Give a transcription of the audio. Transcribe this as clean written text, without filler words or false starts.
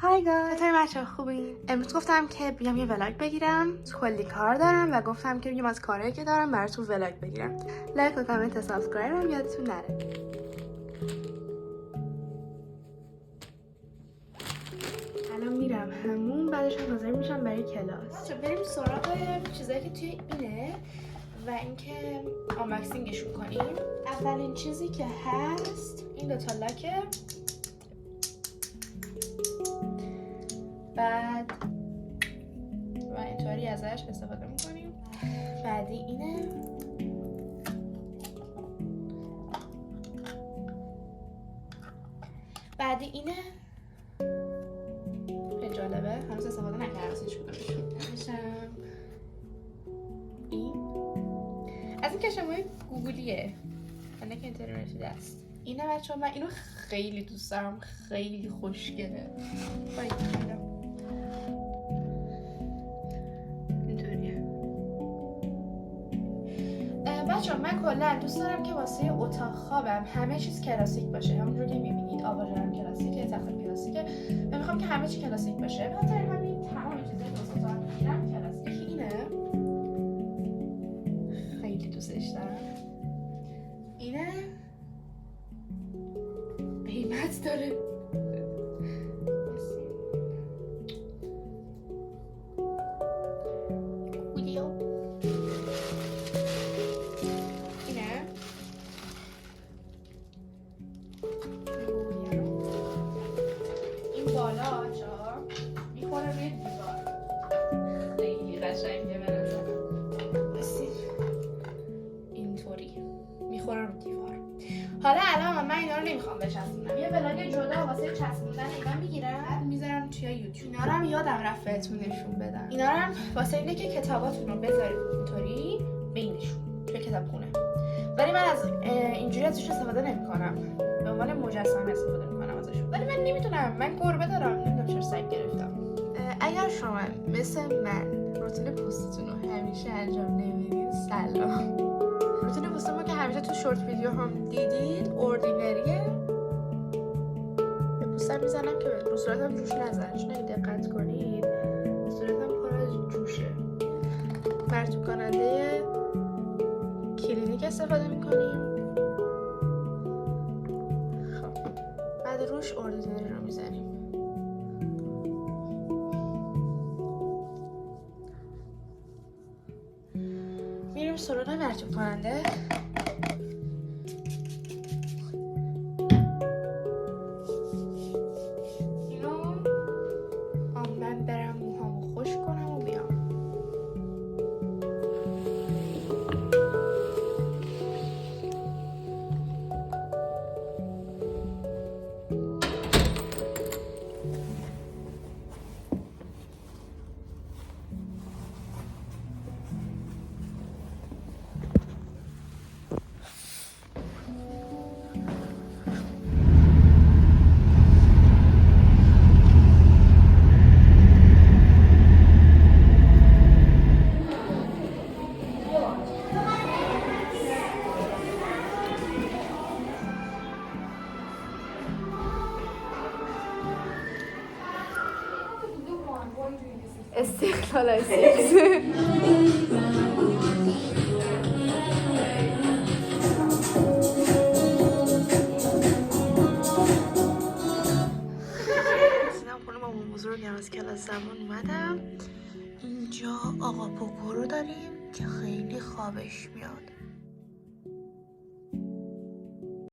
های گایز، چطوری بچه‌ها؟ خوبین؟ امروز گفتم که بیام یه ولاگ بگیرم. کلی کار دارم و گفتم که بیام از کارهایی که دارم براتون ولاگ بگیرم. لایک و کامنت و سابسکرایب هم یادتون نره. الان میرم همون، بعدش هم حاضر میشم برای کلاس. بچه‌ها بریم سراغ چیزایی که توی اینه و اینکه آنباکسینگشون کنیم. اولین چیزی که هست این دوتا لاکه. بعد و اینطوری ازش استفاده میکنیم. بعدی اینه. بعدی اینه. خیلی جالبه، هنوز استفاده نکردم از هیچ کدومشون. این از این کشمای گوگلیه، من که اینترنتی است. اینه بچه‌ها، من اینو خیلی دوست دارم، خیلی خوشگله. باید بگیرم. بچه‌ها من کلا دوست دارم که واسه اتاق خوابم همه چیز کلاسیک باشه. همونجور که می‌بینید آواژم کلاسیکه، تخت کلاسیکه. من می‌خوام که همه چی کلاسیک باشه. به خاطر همین تمام چیزایی که واسه اتاق می‌گیرم کلاسیک. اینه خیلی دوستش دارم. اینه قیمت داره. بالا آجا میخوره روی دیوار، خیلی قشنگه به نظرم. بسید اینطوری میخوره روی دیوار. حالا الان من اینا رو نمیخوام بچسبونم، یه ولاگ جدا واسه چسبوندن اینا میگیرم میذارم توی یوتیوب. اینا رو هم یادم رفت بهتون نشون بدم. اینا رو هم واسه اینه که کتاباتون رو بذارید اینطوری بینشون توی کتابخونه. ولی من از اینجوری ازش استفاده نمیکنم، به عنوان مجسمه استفاده میکنم ازش. ولی من نمیتونم، من گربه دارم، نمیدونم چرا سگ گرفتم. اگر شما مثل من روتین پوستتون رو همیشه انجام نمیدید، سلام. روتین پوستمو که همیشه تو شورت ویدیو هم دیدید اوردینریه. به پوستم میزنم که رو صورتم جوش نزنه، چون اگه دقت کنید صورتم پر از جوشه. مرطوب کننده کلینیک استفاده میکنیم. خب بعد روش اوردینری رو میزنیم. میریم سراغ مرطوب کننده. اینو من برم موهامو خشک کنم و بیام. استقلال اسیکس. مامان بزرگم از کلاس زبان اومدم. اینجا آقا پوکو رو داریم که خیلی خوابش میاد.